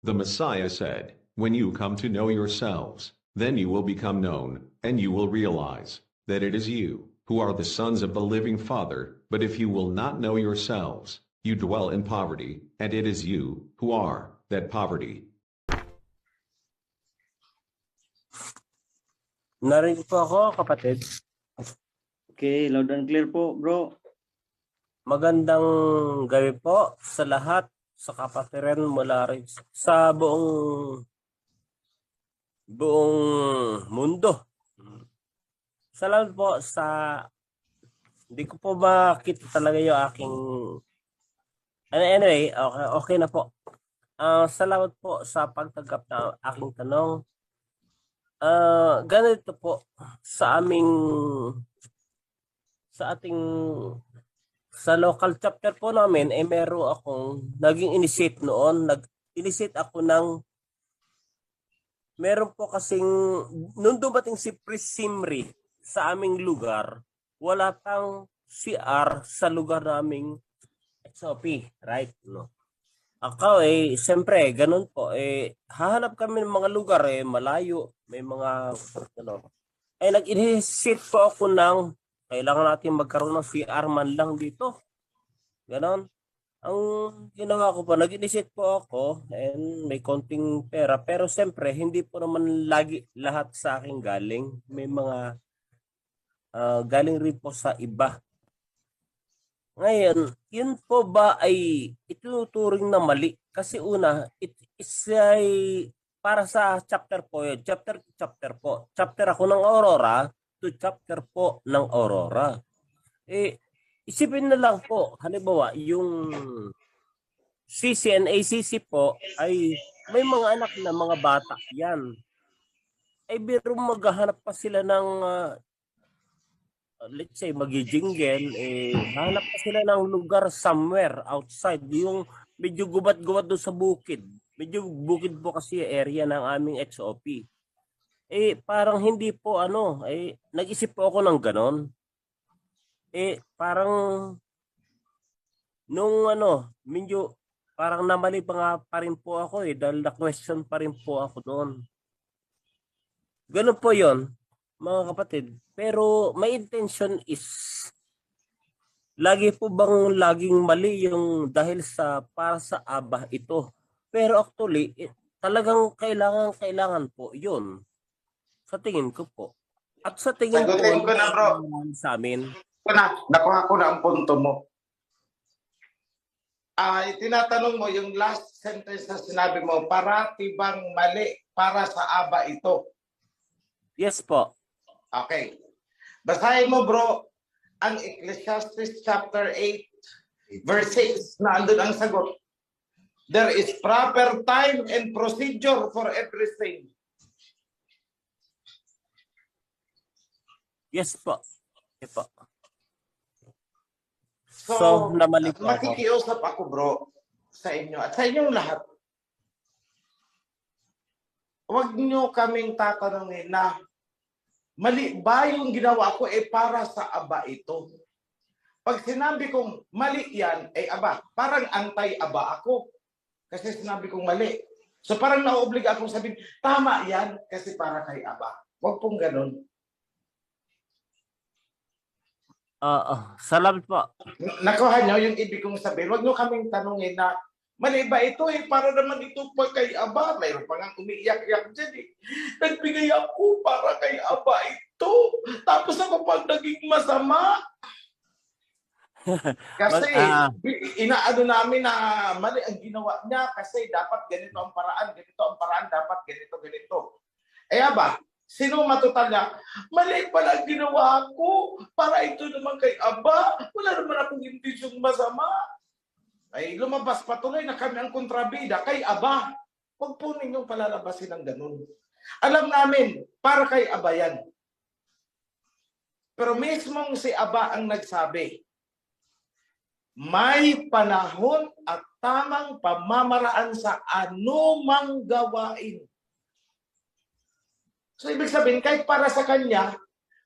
The Messiah said, "When you come to know yourselves, then you will become known, and you will realize that it is you who are the sons of the living Father. But if you will not know yourselves, you dwell in poverty, and it is you who are that poverty." Narinig po ako, kapatid. Okay, loud and clear po, bro. Magandang gabi po sa lahat, sa kapatiran mula rin sa buong mundo. Salamat po sa hindi ko po makita talaga yung aking anyway, okay na po. Salamat po sa pagtanggap ng aking tanong. Ganito po sa local chapter po namin meron akong naging initiate noon. Nag-initiate ako meron po kasing nung dumating si Priest Simri sa aming lugar, wala tang CR sa lugar naming XOP, right? No. Ako siyempre, ganun po. Hahanap kami ng mga lugar malayo, may mga nag-initiate po ako ng kailangan natin magkaroon ng CR man lang dito. Ganon. Ang ginawa ko po, nag-initiate po ako and may konting pera. Pero siyempre, hindi po naman lagi lahat sa akin galing. May mga galing rin po sa iba. Ngayon, yun po ba ay ituturing na mali? Kasi una, it is para sa chapter po yun. Chapter po. Chapter ako ng Aurora to chapter po ng Aurora. Isipin na lang po, halimbawa, yung CC and ACC po ay may mga anak na mga bata yan. Biro maghahanap pa sila ng let's say magijingle, hanap pa sila ng lugar somewhere outside, yung medyo gubat-gubat doon sa bukid. Medyo bukid po kasi area ng aming XOP. Parang hindi po nag-isip po ako ng ganon. Parang nung medyo parang namali pa rin po ako dahil na-question pa rin po ako doon. Ganon po yon mga kapatid. Pero may intention is lagi po bang laging mali yung dahil para sa aba ito. Pero actually, talagang kailangan po yun. Sa tingin ko po. At sa tingin ko na, bro. Sa amin. Nakuha ko na ang punto mo. Tinatanong mo yung last sentence na sinabi mo, parati bang mali para sa aba ito? Yes po. Okay. Basahin mo, bro, ang Ecclesiastes chapter 8, verse 6, na andun ang sagot. There is proper time and procedure for everything. Yes po. Yes po. So namali po makikiusap ako, bro, sa inyo at sa inyong lahat. Huwag nyo kaming tatanungin na mali ba yung ginawa ko para sa aba ito. Pag sinabi kong mali yan, aba, parang anti-aba ako. Kasi sinabi kong mali. So parang naobliga akong sabihin, tama yan kasi para kay aba. Huwag pong ganun. Salamat po. Nakuha nyo yung ibig kong sabihin. Huwag nyo kaming tanungin na mali ba ito para naman ito pa kay aba. Mayroon pa nga umiiyak-iyak dyan Nagbigay ako para kay aba ito. Tapos ako pag naging masama. Kasi inaano namin na mali ang ginawa niya kasi dapat ganito ang paraan, dapat ganito. Aba, sino matutal niya? Mali pala ang ginawa ko para ito naman kay aba. Wala naman akong intensyong masama. Lumabas patuloy na kami ang kontrabida kay aba. Huwag po ninyong palalabasin ng ganun. Alam namin, para kay aba yan. Pero mismong si aba ang nagsabi, may panahon at tamang pamamaraan sa anumang gawain. So ibig sabihin, kahit para sa kanya,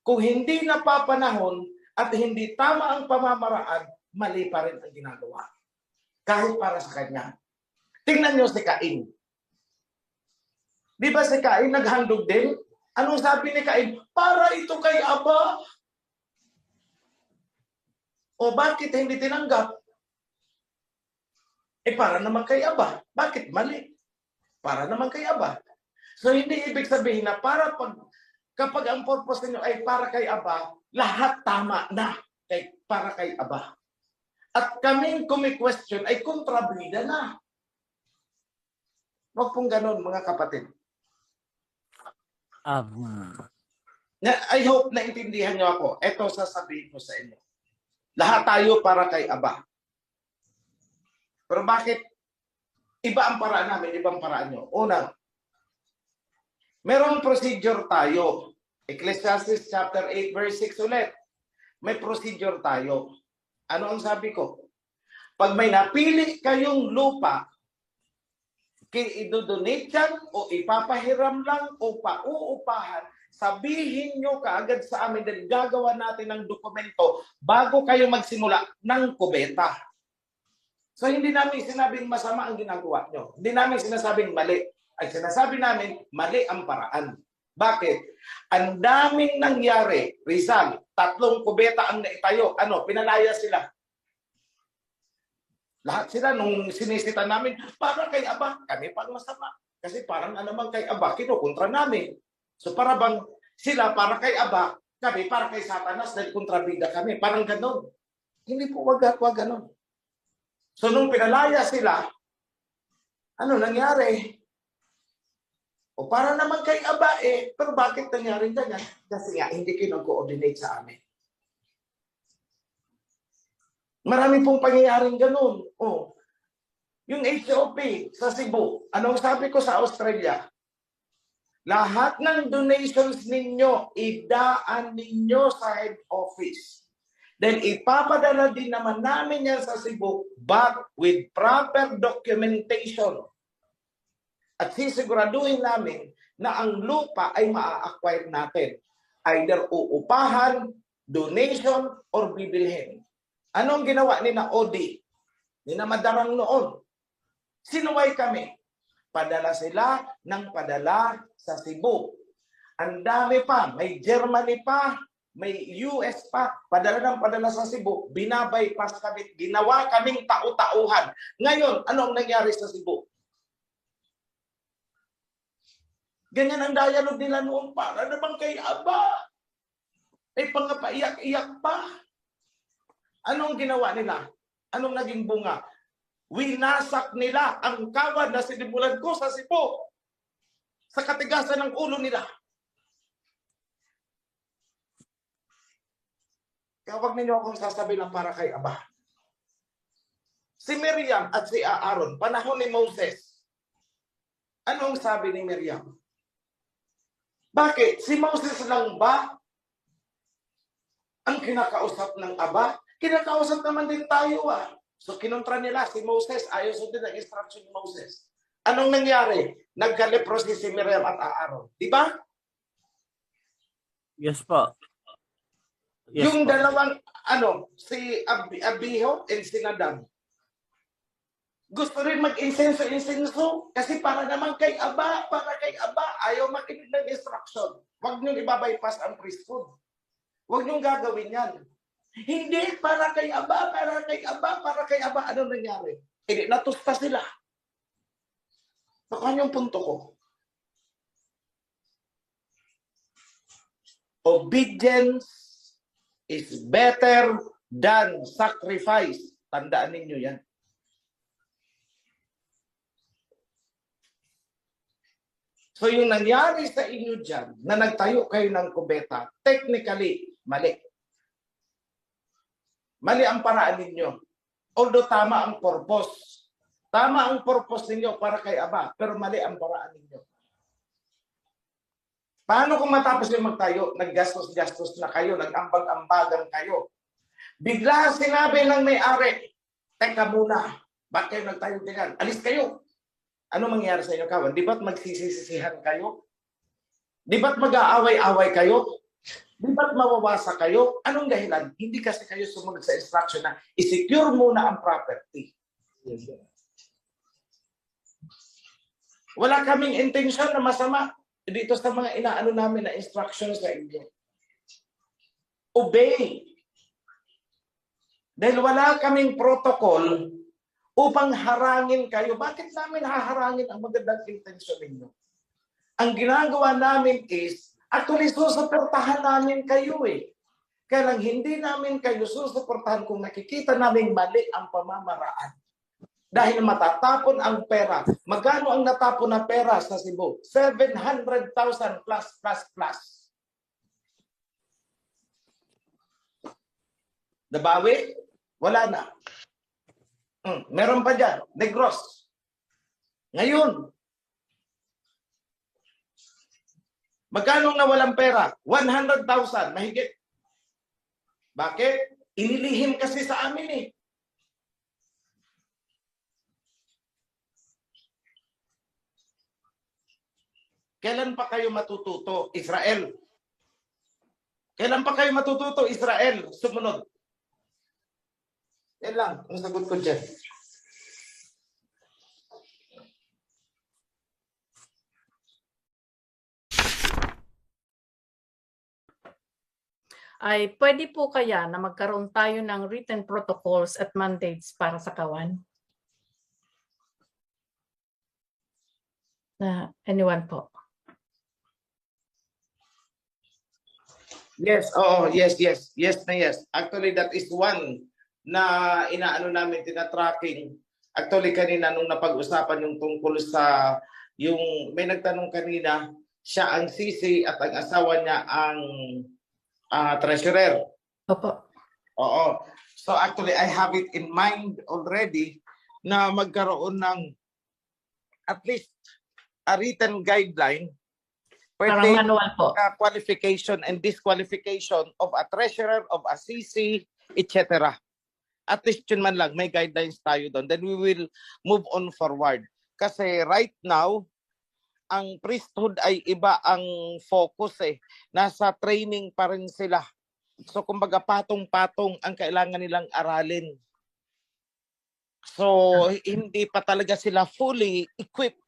kung hindi napapanahon at hindi tama ang pamamaraan, mali pa rin ang ginagawa. Kahit para sa kanya. Tingnan nyo si Cain. Di ba si Cain naghandog din? Anong sabi ni Cain? Para ito kay Aba. O bakit hindi tinanggap? Para naman kay Aba. Bakit mali? Para naman kay Aba. So hindi ibig sabihin na kapag ang purpose ninyo ay para kay Aba, lahat tama na para kay Aba. At kaming kumi-question ay kontrabida na. Huwag pong ganun, mga kapatid. I hope na intindihan nyo ako. Ito sasabihin ko sa inyo. Lahat tayo para kay Aba. Pero bakit iba ang paraan namin, ibang paraan nyo? Una, merong procedure tayo. Ecclesiastes chapter 8 verse 6 ulit. May procedure tayo. Ano ang sabi ko? Pag may napili kayong lupa, i-donate yan o ipapahiram lang o pauupahan, sabihin nyo kaagad sa amin dahil gagawa natin ng dokumento bago kayo magsimula ng kubeta. So hindi namin sinabing masama ang ginagawa nyo. Hindi namin sinasabing mali. Ay sinasabi namin, mali ang paraan. Bakit? Ang daming nangyari. Rizal, 3 kubeta ang naitayo. Pinalaya sila. Lahat sila nung sinisita namin, para kay Aba, kami pang masama. Kasi parang naman kay Aba, kinukontra namin. So para bang sila para kay Aba, kami para kay Satanas dahil kontrabida kami. Parang ganon. Hindi po, wag ganon. So nung pinalaya sila, ano nangyari? O para naman kay Aba pero bakit nangyari ganyan? Kasi nga, hindi kayo nag-coordinate sa amin. Marami pong pangyayaring ganun. Yung HOP sa Cebu, anong sabi ko sa Australia? Lahat ng donations ninyo, idaan ninyo sa head office. Then ipapadala din naman namin yan sa Cebu, but with proper documentation. At sisiguraduhin namin na ang lupa ay maa-acquire natin. Either uupahan, donation, or bibilhin. Anong ginawa ni na Odi? Ni na Madarang noon? Sinuway kami. Padala sila ng padala sa Cebu. Ang dami pa. May Germany pa. May US pa. Padala ng padala sa Cebu. Binabypass kami. Ginawa kaming tau-tauhan. Ngayon, anong nangyari sa Cebu? Ganyan ang dialogue nila noon, para naman kay Aba. Pangapaiyak-iyak pa. Anong ginawa nila? Anong naging bunga? Winasak nila ang kawad na sinimulan ko sa Cebu. Sa katigasan ng ulo nila. Kaya huwag ninyo akong sasabihin na para kay Aba. Si Miriam at si Aaron, panahon ni Moses. Anong sabi ni Miriam? Bakit? Si Moses lang ba ang kinakausap ng Aba? Kinakausap naman din tayo So kinontra nila si Moses, ayaw sundin ang instruction ni Moses. Anong nangyari? Nagka-leprosy si Miriam at Aaron. Di ba? Yes po. Yes, yung po. dalawang, si Abiho and si Nadab. Gusto rin mag-insenso kasi para naman kay Aba, ayaw makinig ng instruction. Huwag niyong ibabypass ang priesthood. Huwag niyong gagawin yan. Hindi, para kay Aba. Ano nangyari? Hindi, natusta sila. So, kanyang punto ko. Obedience is better than sacrifice. Tandaan ninyo yan. So yung nangyari sa inyo dyan, na nagtayo kayo ng kubeta, technically, mali. Mali ang paraan ninyo. Although tama ang purpose. Tama ang purpose ninyo para kay Aba, pero mali ang paraan ninyo. Paano kung matapos yung magtayo, naggastos-gastos na kayo, nag-ambag-ambagan kayo? Bigla sinabi ng may-ari, teka muna, bakit kayo nagtayo din? Alis kayo. Ano mangyayari sa inyo, kawan? Di ba't magsisisihan kayo? Di ba't mag-aaway-aaway kayo? Di ba't mawawasa kayo? Anong dahilan? Hindi kasi kayo sumunod sa instruction na i-secure muna ang property. Wala kaming intensyon na masama dito sa mga inaano namin na instructions sa inyo. Obey. Dahil wala kaming protocol upang harangin kayo. Bakit namin haharangin ang magandang intensyon ninyo? Ang ginagawa namin is, actually susuportahan namin kayo eh. Kaya lang hindi namin kayo susuportahan kung nakikita namin mali ang pamamaraan. Dahil matatapon ang pera. Magkano ang natapon na pera sa Cebu? 700,000 plus. Nabawi? Wala na. Meron pa dyan. Negros. Ngayon, magkano na walang pera? 100,000. Mahigit. Bakit? Inilihim kasi sa amin eh. Kailan pa kayo matututo, Israel? Kailan pa kayo matututo, Israel? Sumunod. Yan lang, ang sagot ko dyan. Ay pwede po kaya na magkaroon tayo ng written protocols at mandates para sa kawan? Anyone po? Yes, oo, yes. Yes na yes. Actually, that is one na inaano namin, tinatracking. Actually, kanina nung napag-usapan yung tungkol sa, yung may nagtanong kanina, siya ang sisi at ang asawa niya ang treasurer. Opo. Oo. So actually, I have it in mind already na magkaroon ng at least a written guideline Parang manual po. qualification and disqualification of a treasurer, of a CC, etc. At least yun man lang, may guidelines tayo doon. Then we will move on forward. Kasi right now, ang priesthood ay iba ang focus eh. Nasa training pa rin sila. So kumbaga patong-patong ang kailangan nilang aralin. So hindi pa talaga sila fully equipped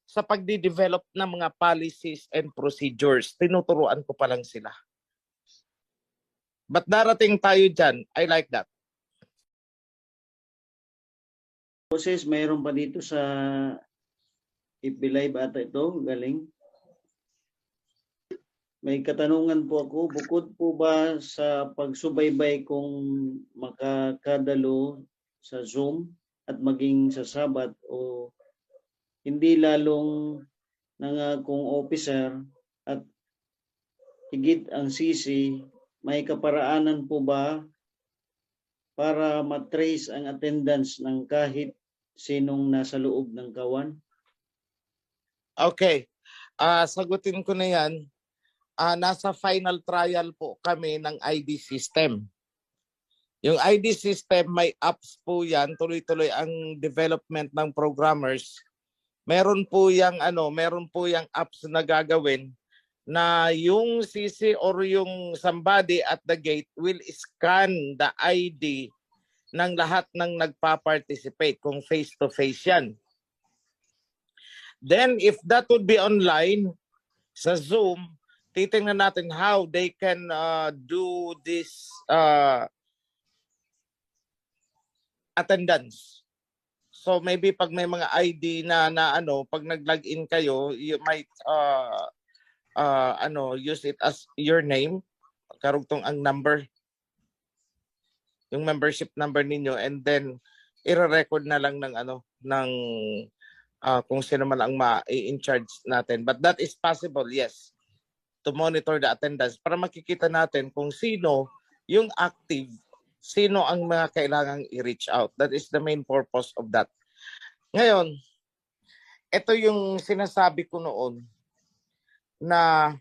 sa pagdi-develop ng mga policies and procedures. Tinuturuan ko pa lang sila. But darating tayo dyan. I like that. Moses, mayroon pa dito sa FB Live ata ito, galing. May katanungan po ako, bukod po ba sa pagsubaybay kung makakadalo sa Zoom at maging sa Sabat o hindi lalong nangakong officer at higit ang sisi, may kaparaanan po ba para matrace ang attendance ng kahit sinong nasa loob ng kawan? Okay. Sagutin ko na yan. Nasa final trial po kami ng ID system. Yung ID system, may apps po yan. Tuloy-tuloy ang development ng programmers. Meron po yang apps na gagawin na yung CC or yung somebody at the gate will scan the ID ng lahat ng nagpa-participate kung face-to-face yan. Then if that would be online sa Zoom, titingnan natin how they can do this attendance. So maybe pag may mga ID na pag nag-login kayo, you might use it as your name, karugtong ang number, yung membership number ninyo, and then i-record na lang ng kung sino man ang in charge natin. But that is possible, yes, to monitor the attendance para makikita natin kung sino yung active, sino ang mga kailangang i-reach out. That is the main purpose of that. Ngayon, ito yung sinasabi ko noon na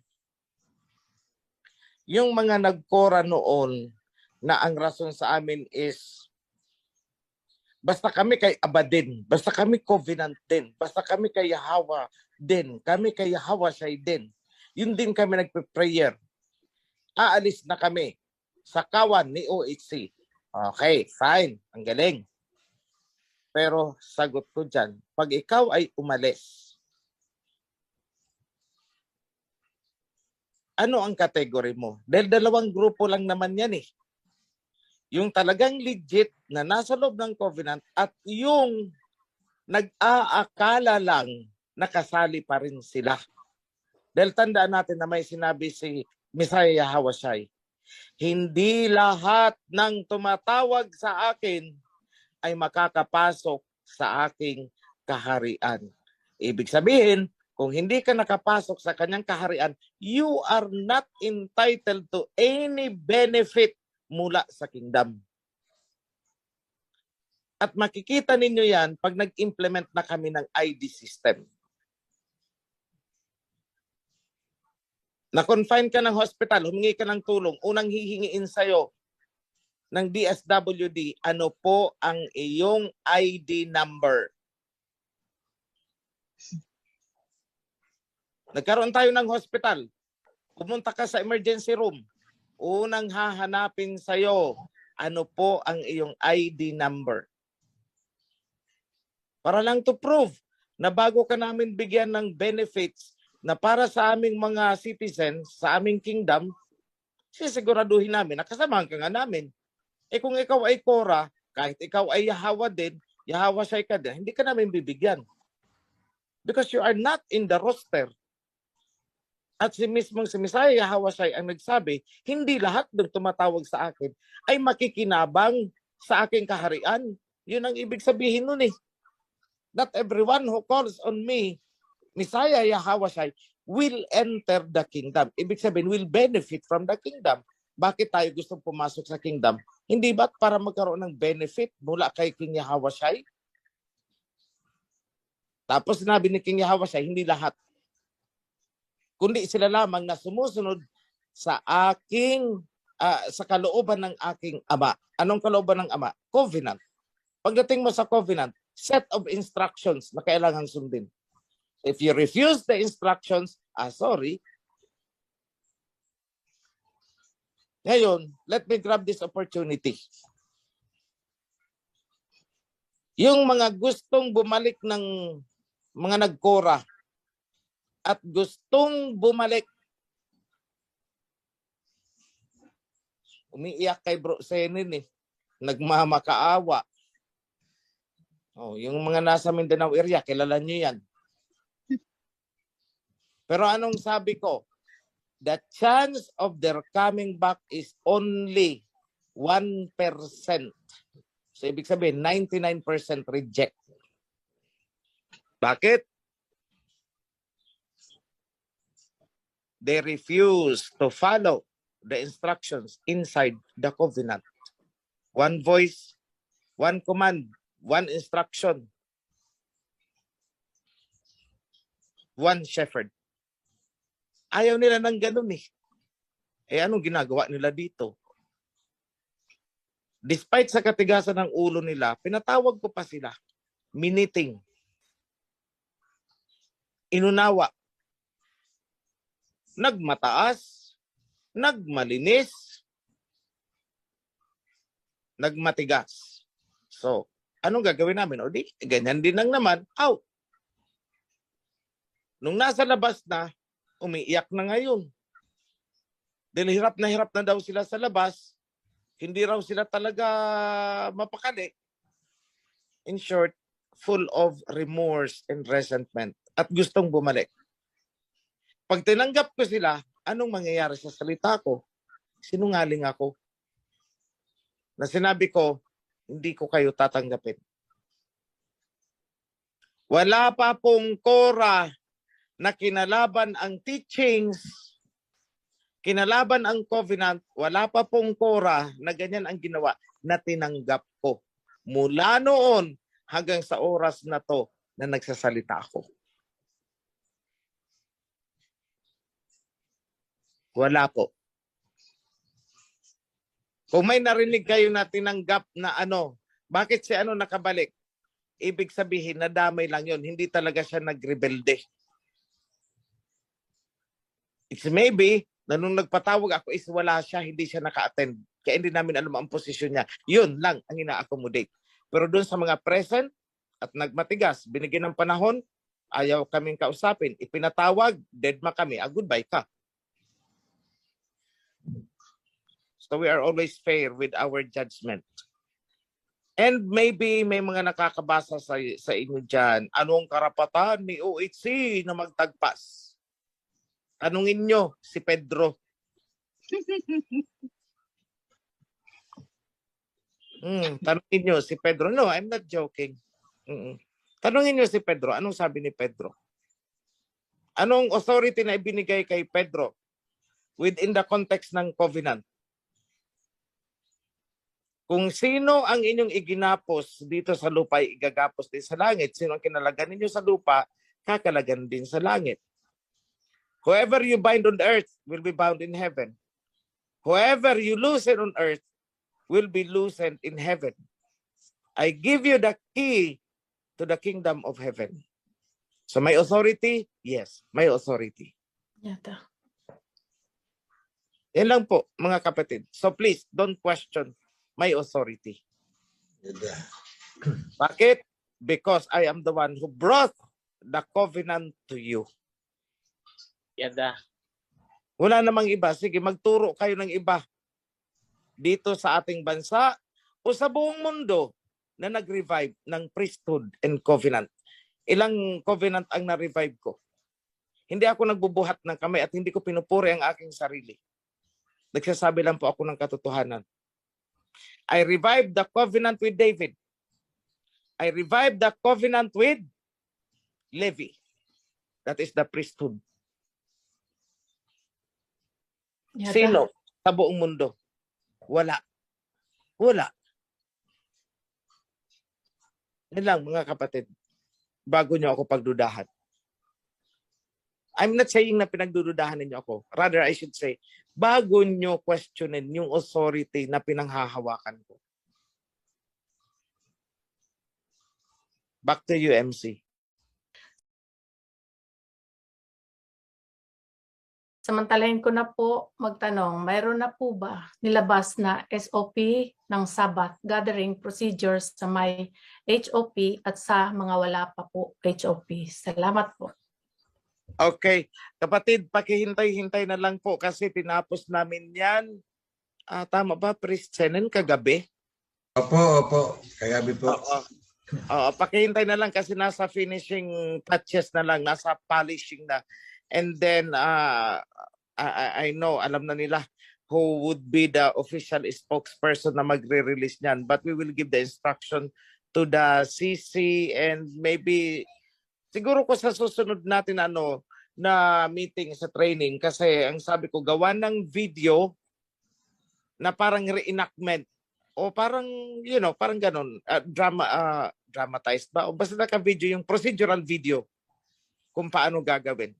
yung mga nagkora noon na ang rason sa amin is basta kami kay Aba din, basta kami covenant din, basta kami kay Yahweh din, kami kay Yahweh siya din. Yun din kami nagpe-prayer. Aalis na kami sa kawan ni OHC. Okay, fine. Ang galing. Pero sagot ko dyan, pag ikaw ay umalis, ano ang category mo? Dahil dalawang grupo lang naman yan eh. Yung talagang legit na nasa loob ng covenant at yung nag-aakala lang nakasali pa rin sila. Dahil tandaan natin na may sinabi si Messiah Hawashai, hindi lahat ng tumatawag sa akin ay makakapasok sa aking kaharian. Ibig sabihin, kung hindi ka nakapasok sa kanyang kaharian, you are not entitled to any benefit mula sa kingdom. At makikita ninyo yan pag nag-implement na kami ng ID system. Na-confine ka ng hospital, humingi ka ng tulong, unang hihingiin sa'yo ng DSWD, ano po ang iyong ID number? Nagkaroon tayo ng hospital, pumunta ka sa emergency room, unang hahanapin sa'yo, ano po ang iyong ID number? Para lang to prove na bago ka namin bigyan ng benefits na para sa aming mga citizens, sa aming kingdom, sisiguraduhin namin, nakasamahan ka nga namin. Eh kung ikaw ay Korah, kahit ikaw ay Yahweh din, Yahawashai ka din, hindi ka namin bibigyan. Because you are not in the roster. At si Messiah Yahawashai ang nagsabi, hindi lahat ng tumatawag sa akin ay makikinabang sa aking kaharian. Yun ang ibig sabihin nun eh. Not everyone who calls on me, Messiah Yahawashai, will enter the kingdom. Ibig sabihin, will benefit from the kingdom. Bakit tayo gustong pumasok sa kingdom? Hindi ba para magkaroon ng benefit mula kay King Yahawashai? Tapos sinabi ni King Yahawashai, hindi lahat. Kundi sila lamang na sumusunod sa aking, sa kalooban ng aking ama. Anong kalooban ng ama? Covenant. Pagdating mo sa covenant, set of instructions na kailangan sundin. If you refuse the instructions, sorry. Ngayon, let me grab this opportunity. Yung mga gustong bumalik ng mga nagkora at gustong bumalik, umiiyak kay Bro Senin eh, nagmamakaawa. Yung mga nasa Mindanao area, kilala nyo yan. Pero anong sabi ko? The chance of their coming back is only 1%. So, ibig sabihin, 99% reject. Bakit? They refuse to follow the instructions inside the covenant. One voice, one command, one instruction, one shepherd. Ayaw nila ng ganun eh. Anong ginagawa nila dito? Despite sa katigasan ng ulo nila, pinatawag ko pa sila. Miniting. Inunawa. Nagmataas. Nagmalinis. Nagmatigas. So, anong gagawin namin? O di, ganyan din lang naman. Out. Nung nasa labas na, umiiyak na ngayon. Dahil hirap na daw sila sa labas, hindi raw sila talaga mapakali. In short, full of remorse and resentment at gustong bumalik. Pag tinanggap ko sila, anong mangyayari sa salita ko? Sinungaling ako. Na sinabi ko, hindi ko kayo tatanggapin. Wala pa pong Korah na kinalaban ang teachings, kinalaban ang covenant, wala pa pong Korah na ganyan ang ginawa na tinanggap ko. Mula noon hanggang sa oras na to na nagsasalita ako. Wala po. Kung may narinig kayo na tinanggap na bakit si nakabalik? Ibig sabihin, nadamay lang yon, hindi talaga siya nagrebelde. It's maybe na nung nagpatawag ako is wala siya, hindi siya naka-attend. Kaya hindi namin alam ang posisyon niya. Yun lang ang ina-accommodate. Pero dun sa mga present at nagmatigas, binigyan ng panahon, ayaw kaming kausapin. Ipinatawag, dead ma kami. Goodbye ka. So we are always fair with our judgment. And maybe may mga nakakabasa sa inyo dyan, anong karapatan ni OHC na magtagpas? Tanungin nyo si Pedro. Tanungin nyo si Pedro. No, I'm not joking. Tanungin nyo si Pedro. Anong sabi ni Pedro? Anong authority na ibinigay kay Pedro within the context ng covenant? Kung sino ang inyong iginapos dito sa lupa ay igagapos din sa langit. Sino ang kinalagan ninyo sa lupa, kakalagan din sa langit. Whoever you bind on earth will be bound in heaven. Whoever you loosen on earth will be loosened in heaven. I give you the key to the kingdom of heaven. So may authority? Yes, may authority. Yata. Yan lang po, mga kapatid. So please, don't question my authority. Bakit? Because I am the one who brought the covenant to you. Yada. Wala namang iba. Sige, magturo kayo ng iba dito sa ating bansa o sa buong mundo na nag-revive ng priesthood and covenant. Ilang covenant ang na-revive ko. Hindi ako nagbubuhat ng kamay at hindi ko pinupuri ang aking sarili. Nagsasabi lang po ako ng katotohanan. I revived the covenant with David. I revived the covenant with Levi. That is the priesthood. Yata. Sino sa buong mundo? Wala. Wala. Yan lang, mga kapatid. Bago nyo ako pagdudahan. I'm not saying na pinagdududahan ninyo ako. Rather, I should say, bago nyo questionin yung authority na pinanghahawakan ko. Back to you, MC. Samantalahin ko na po magtanong, mayroon na po ba nilabas na SOP ng Sabbath gathering procedures sa may HOP at sa mga wala pa po HOP? Salamat po. Okay. Kapatid, pakihintay-hintay na lang po kasi tinapos namin yan. Tama ba, Priest Senen, kagabi? Opo. Kagabi po. Oo, pakihintay na lang kasi nasa finishing touches na lang, nasa polishing na. And then, I know, alam na nila who would be the official spokesperson na magre-release niyan. But we will give the instruction to the CC and maybe, siguro ko sa susunod natin na meeting sa training kasi ang sabi ko, gawa ng video na parang reenactment o parang, parang ganun, dramatized ba? O basta naka-video, yung procedural video kung paano gagawin.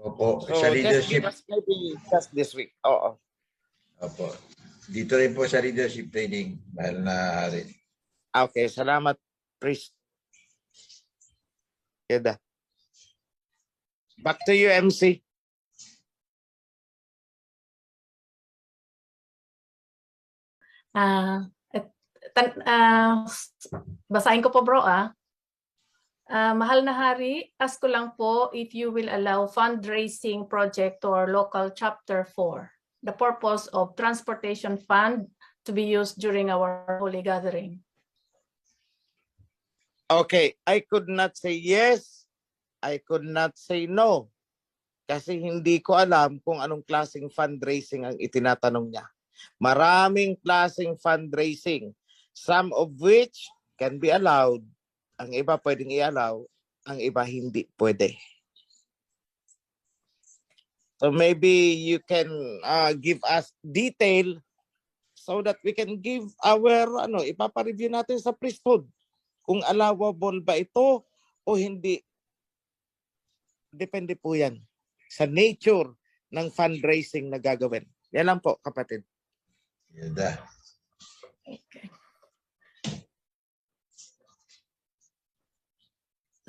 Opo. So, Sa just leadership. give us maybe just this week. Oo. Opo. Dito rin po sa leadership training. Mahal na hari. Okay, salamat, Priest. Keda. Back to you, MC. Basahin ko po bro mahal na hari, ask ko lang po if you will allow fundraising project to our local chapter 4. The purpose of transportation fund to be used during our holy gathering. Okay, I could not say yes. I could not say no. Kasi hindi ko alam kung anong klaseng fundraising ang itinatanong niya. Maraming klaseng fundraising. Some of which can be allowed. Ang iba pwedeng i-allow. Ang iba hindi pwede. So maybe you can give us detail so that we can give our, ipapa-review natin sa priesthood. Kung allowable ba ito o hindi. Depende po yan sa nature ng fundraising na gagawin. Yan lang po, kapatid. Yada. Okay.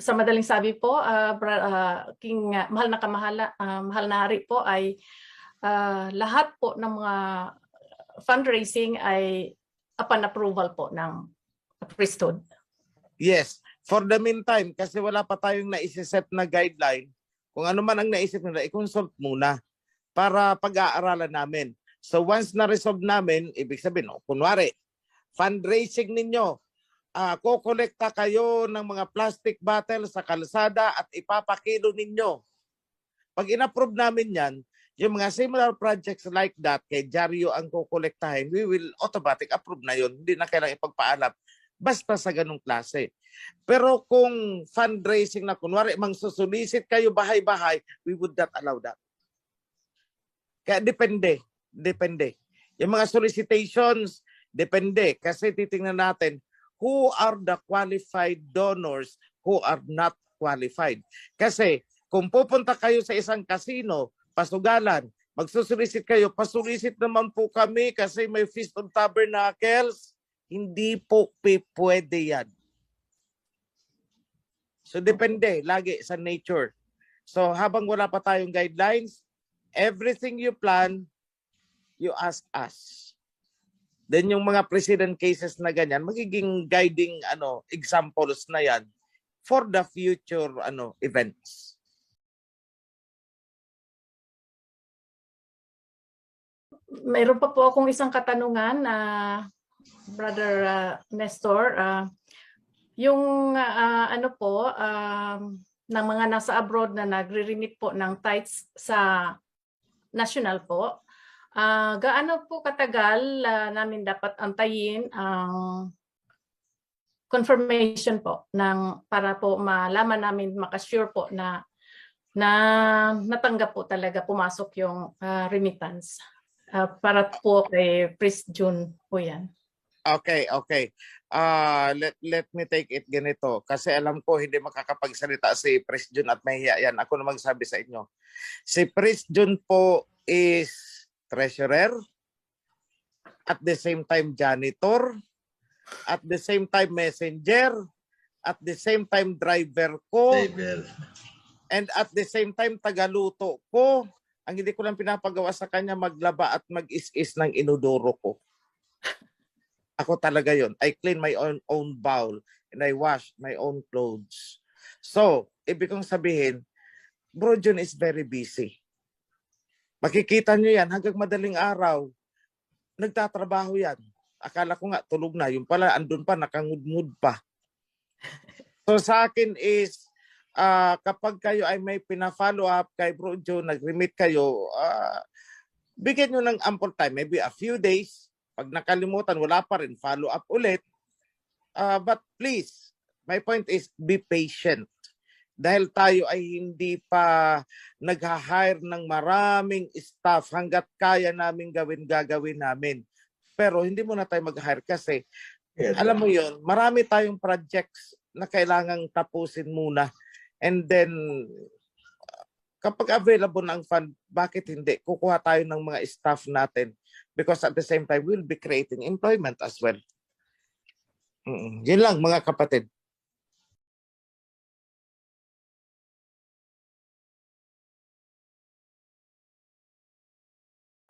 Sa madaling sabi po, mahal na hari po ay lahat po ng mga fundraising ay upon approval po ng priesthood. Yes, for the meantime, kasi wala pa tayong naisiset na guideline, kung ano man ang naisip nila, i-consult muna. para pag-aaralan namin. So once na-resolve namin, ibig sabihin, kunwari, fundraising ninyo, kukolekta kayo ng mga plastic bottle sa kalsada at ipapakilo ninyo. Pag in-approve namin yan, yung mga similar projects like that, kay Jaryo ang kukolektahin, we will automatic approve na yun. Hindi na kailangang ipagpaalam. Basta sa ganung klase. Pero kung fundraising na, kunwari, mangsusulisit kayo bahay-bahay, we would not allow that. Kaya depende. Yung mga solicitations, depende. Kasi titingnan natin, who are the qualified donors, who are not qualified. Kasi kung pupunta kayo sa isang casino, pasugalan, magsusulisit kayo, pasulisit naman po kami kasi may Feast of Tabernacles, hindi po pwede yan. So depende lagi sa nature. So habang wala pa tayong guidelines, everything you plan, you ask us. Then yung mga precedent cases na ganyan, magiging guiding examples na yan for the future events. Mayroon pa po akong isang katanungan, Brother Nestor. Yung ng mga nasa abroad na nagre-remit po ng tithes sa national po, gaano po katagal namin dapat antayin ang confirmation po para po malaman namin, makasure po na natanggap po talaga, pumasok yung remittance. Para po kay Priest June po yan. Okay. Let me take it ganito. Kasi alam ko hindi makakapagsalita si Priest June at mahiya yan. Ako na magsabi sa inyo. Si Priest June po is treasurer, at the same time janitor, at the same time messenger, at the same time driver ko, and at the same time tagaluto ko. Ang hindi ko lang pinapagawa sa kanya, maglaba at mag-is-is ng inodoro ko. Ako talaga yon. I clean my own bowl and I wash my own clothes. So, ibig kong sabihin, Bro June is very busy. Makikita nyo yan hanggang madaling araw. Nagtatrabaho yan. Akala ko nga tulog na. Yung pala, andun pa, nakangudngud pa. So sa akin is, kapag kayo ay may pina-follow up kay Bro June, nag-remit kayo, bigyan nyo ng ample time, maybe a few days. Pag nakalimutan, wala pa rin, follow up ulit. But please, my point is be patient. Dahil tayo ay hindi pa nag-hire ng maraming staff, hanggat kaya namin gagawin namin. Pero hindi muna tayo mag-hire kasi, alam mo yon, marami tayong projects na kailangang tapusin muna. And then, kapag available ng fund, bakit hindi? Kukuha tayo ng mga staff natin. Because at the same time, we'll be creating employment as well. Yun lang, mga kapatid.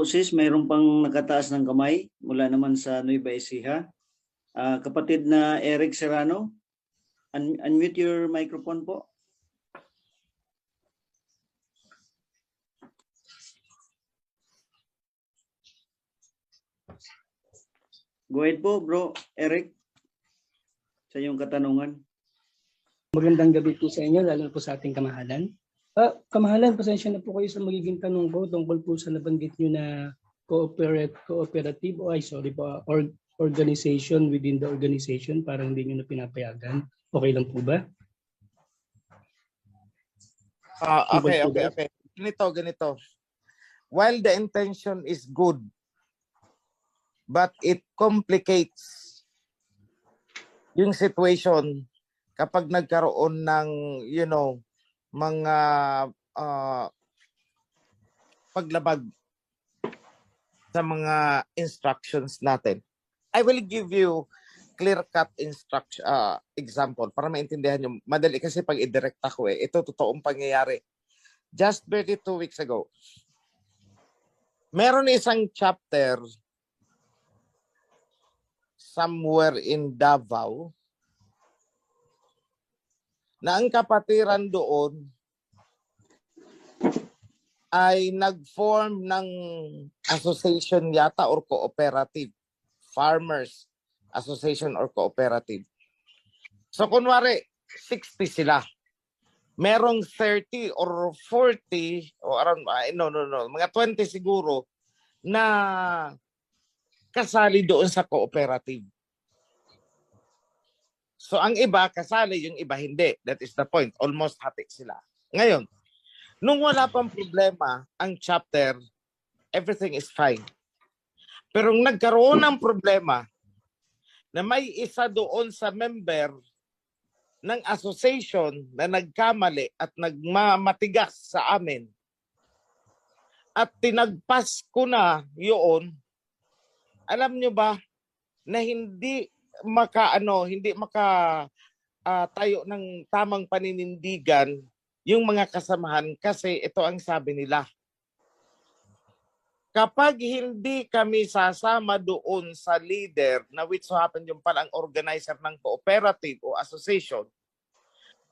Sis, mayroon pang nakataas ng kamay mula naman sa Nueva Ecija. Kapatid na Eric Serrano, unmute your microphone po. Go ahead po, Bro Eric, sa iyong katanungan. Magandang gabi po sa inyo, lalo po sa ating kamahalan. Kamahalan, pasensya na po kayo sa magiging tanong ko tungkol po sa nabanggit nyo na cooperative, organization within the organization, parang hindi nyo na pinapayagan. Okay lang po ba? Okay. Ganito. While the intention is good, but it complicates yung situation kapag nagkaroon ng, mga paglabag sa mga instructions natin. I will give you clear-cut example para maintindihan nyo. Madali kasi pag i-direct ako ito totoong pangyayari. Just 32 weeks ago, meron isang chapter somewhere in Davao na ang kapatiran doon ay nag-form ng association yata or cooperative. Farmers Association or cooperative. So kunwari, 60 sila. Merong 30 or 40 o around, mga 20 siguro na kasali doon sa cooperative. So ang iba kasali, yung iba hindi. That is the point. Almost hati sila. Ngayon, nung wala pang problema ang chapter, everything is fine. Pero nagkaroon ng problema na may isa doon sa member ng association na nagkamali at nagmamatigas sa amin at tinagpas ko na yun, alam nyo ba na hindi tayo ng tamang paninindigan yung mga kasamahan kasi ito ang sabi nila. Kapag hindi kami sasama doon sa leader na which so happen yung palang organizer ng cooperative o association,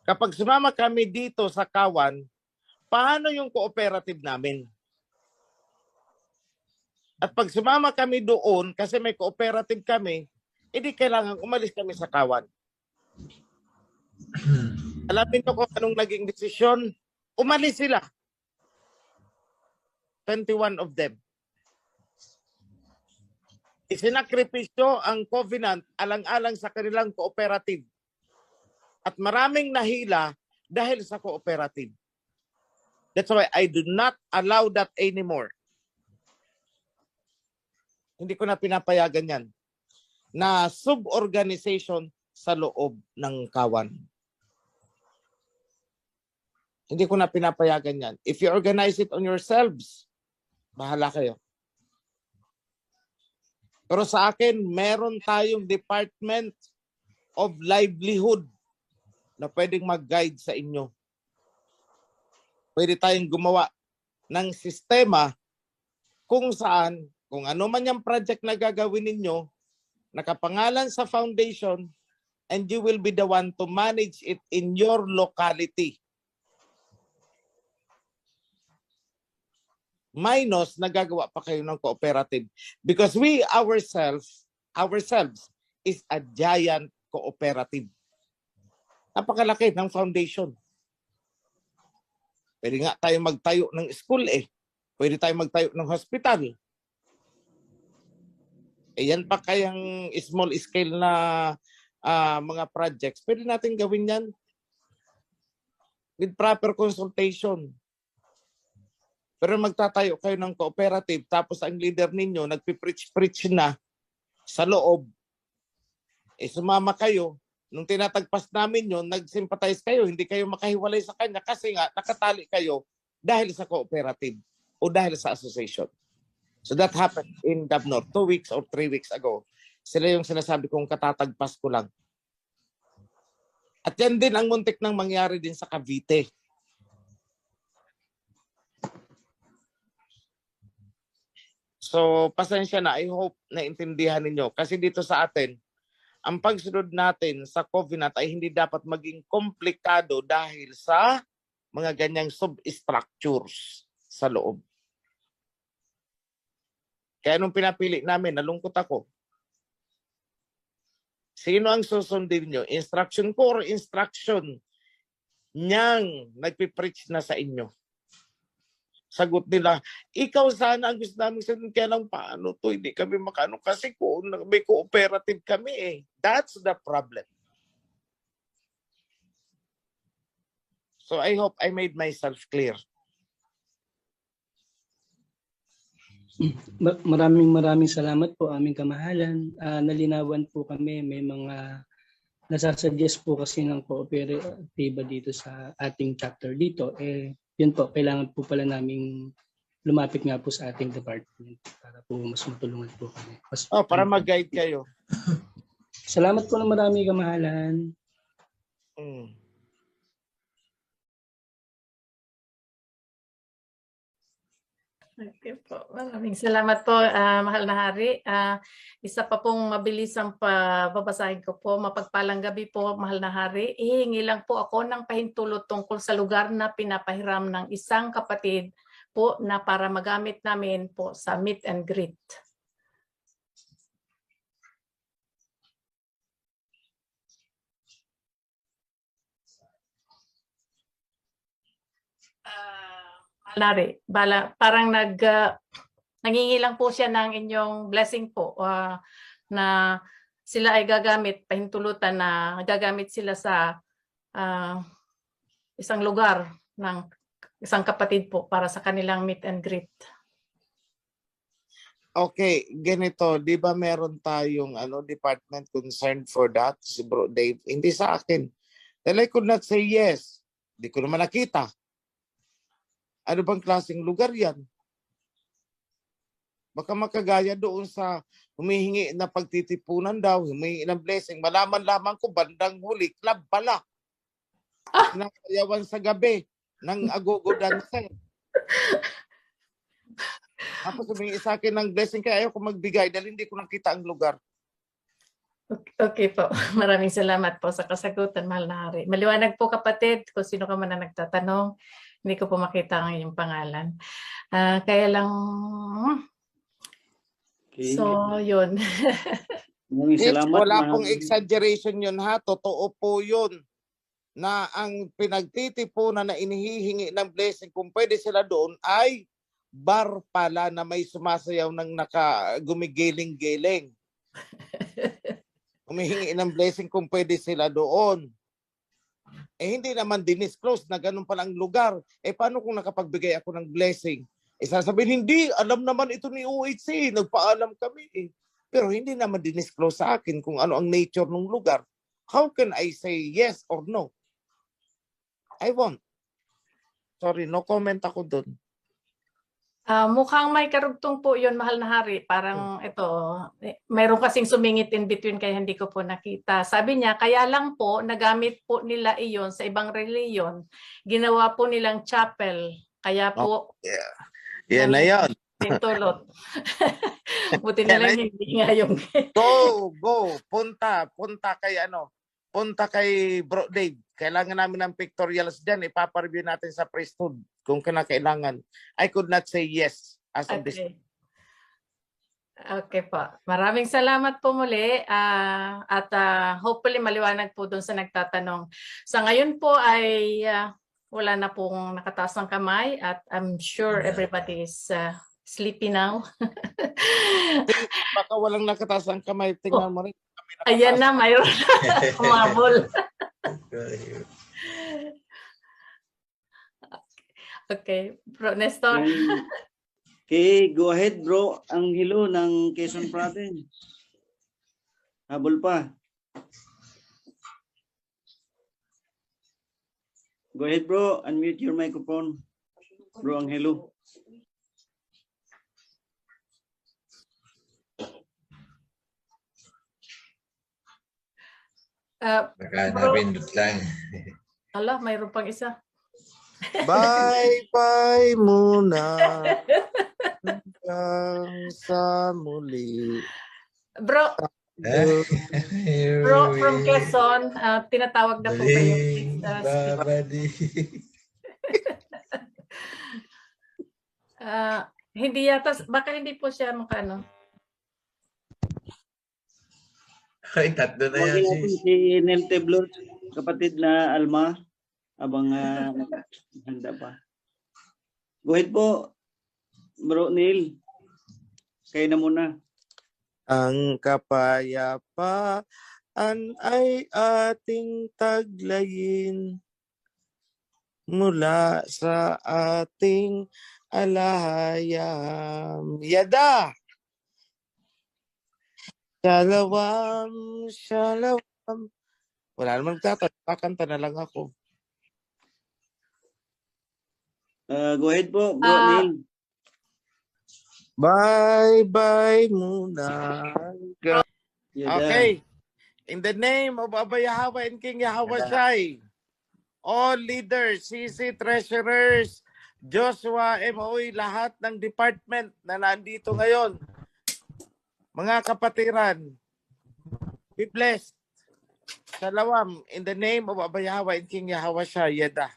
kapag sumama kami dito sa Kawan, paano yung cooperative namin? At pag sumama kami doon, kasi may cooperative kami, edi kailangan umalis kami sa Kawan. Alamin nyo kung anong naging desisyon, umalis sila. 21 of them. Isinakripisyo ang covenant alang-alang sa kanilang cooperative. At maraming nahila dahil sa cooperative. That's why I do not allow that anymore. Hindi ko na pinapayagan yan na sub-organization sa loob ng Kawan. Hindi ko na pinapayagan yan. If you organize it on yourselves, bahala kayo. Pero sa akin, meron tayong Department of Livelihood na pwedeng mag-guide sa inyo. Pwede tayong gumawa ng sistema kung saan, kung ano man yung project na gagawin ninyo, nakapangalan sa foundation, and you will be the one to manage it in your locality. Minus, nagagawa pa kayo ng cooperative. Because we ourselves is a giant cooperative. Napakalaki ng foundation. Pwede nga tayo magtayo ng school eh. Pwede tayo magtayo ng hospital. Eh yan pa kayang small scale na mga projects. Pwede natin gawin yan with proper consultation. Pero magtatayo kayo ng cooperative tapos ang leader ninyo nagpipreach na sa loob. Eh sumama kayo. Nung tinatagpas namin yun, nag-sympathize kayo. Hindi kayo makahiwalay sa kanya kasi nga nakatali kayo dahil sa cooperative o dahil sa association. So that happened in Dabnor 2 weeks or 3 weeks ago. Sila yung sinasabi kong katatagpas ko lang. At yan din ang muntik nang mangyari din sa Cavite. So, pasensya na. I hope na intindihan ninyo. Kasi dito sa atin, ang pagsunod natin sa covenant ay hindi dapat maging komplikado dahil sa mga ganyang substructures sa loob. Kaya nung pinapili namin, nalungkot ako. Sino ang susundin nyo? Instruction ko or instruction niyang nagpipreach na sa inyo? Sagot nila, ikaw sana ang gusto namin sabihin, kaya lang paano to, hindi kami makano kasi kung may cooperative kami eh. That's the problem. So I hope I made myself clear. Maraming salamat po aming kamahalan. Nalinawan po kami, may mga nasasuggest po kasi ng kooperatiba dito sa ating chapter dito. Yun po, kailangan po pala naming lumapit nga po sa ating department para po mas matulungan po kami. Para mag-guide kayo. Salamat po ng marami kamahalan. Okay po. Maraming salamat po, mahal na hari. Isa pa pong mabilis ang babasahin ko po. Mapagpalang gabi po, mahal na hari. Ihingi lang po ako ng pahintulot tungkol sa lugar na pinapahiram ng isang kapatid po na para magamit namin po sa meet and greet. Parang nangingi lang po siya ng inyong blessing po na sila ay gagamit, pahintulutan na gagamit sila sa isang lugar ng isang kapatid po para sa kanilang meet and greet. Okay, ganito, di ba meron tayong department concerned for that, si Bro Dave? Hindi sa akin. Then I could not say yes. Di ko naman nakita. Ano bang klaseng lugar yan? Baka makagaya doon sa humihingi na pagtitipunan daw, humihingi ng blessing. Malaman lamang ko, bandang huli, club pala. Nakayawan sa gabi ng agogo dancer. Tapos humingi sa akin ng blessing, kaya ayaw ko magbigay dahil hindi ko nakita ang lugar. Okay po. Maraming salamat po sa kasagutan, mahal na hari. Maliwanag po kapatid, kung sino ka man na nagtatanong. Hindi ko po makita ang iyong pangalan. Kaya lang, Okay. so yun. Maraming salamat. Wala pong exaggeration yun ha. Totoo po yun na ang pinagtitipunan na inihihingi ng blessing, kung pwede sila doon, ay bar pala na may sumasayaw ng gumigiling-giling. Humihingi ng blessing kung pwede sila doon. Hindi naman dinisclose na ganun pala ang lugar. Paano kung nakapagbigay ako ng blessing? Sasabihin, hindi, alam naman ito ni UHC, nagpaalam kami Pero hindi naman dinisclose sa akin kung ano ang nature ng lugar. How can I say yes or no? I won't. Sorry, no comment ako doon. Mukhang may karugtong po yun, mahal na hari. Parang ito, mayroon kasing sumingit in between kaya hindi ko po nakita. Sabi niya, kaya lang po, nagamit po nila iyon sa ibang reliyon. Ginawa po nilang chapel. Kaya po, Yan na yan. Tulot. Buti na lang hindi nga yung... Go. Punta kay Bro Dave. Kailangan namin ng pictorials dyan. Ipapareview natin sa priesthood kung kinakailangan. I could not say yes as of this. Okay po. Maraming salamat po muli. At hopefully maliwanag po doon sa nagtatanong. Sa ngayon po ay wala na pong nakataas ng kamay at I'm sure everybody is sleepy now. Baka walang nakataas ang kamay. Tingnan mo rin. Ayan na, mayroon kumabol. Okay, Bro Nestor. Okay, go ahead bro. Ang hilo ng Quezon Province. Habol pa. Go ahead bro, unmute your microphone. Bro Angelo. Napindot lang. Ala, mayroon pang isa. Bye muna. Hanggang sa muli. Bro from Quezon, tinatawag na po kayo. Hindi yata, baka hindi po siya makano. Ay, tatlo na yan. Huwag natin si Nel Teblor, kapatid na Alma, abang handa pa. Go ahead po, Bro Neil. Kayo na muna. Ang kapayapaan ay ating taglayin mula sa ating alahayam. Yada! Shalawam, shalawam. Wala naman kakanta na lang ako. Go ahead po, Bro Neil. Bye muna. Yada. Okay. In the name of Abba Yahweh and King Yahweh Shai, all leaders, CC treasurers, Joshua, MOE, lahat ng department na nandito ngayon, mga kapatiran, be blessed. Shalom in the name of Abba Yahweh and King Yahweh Shai, Yada.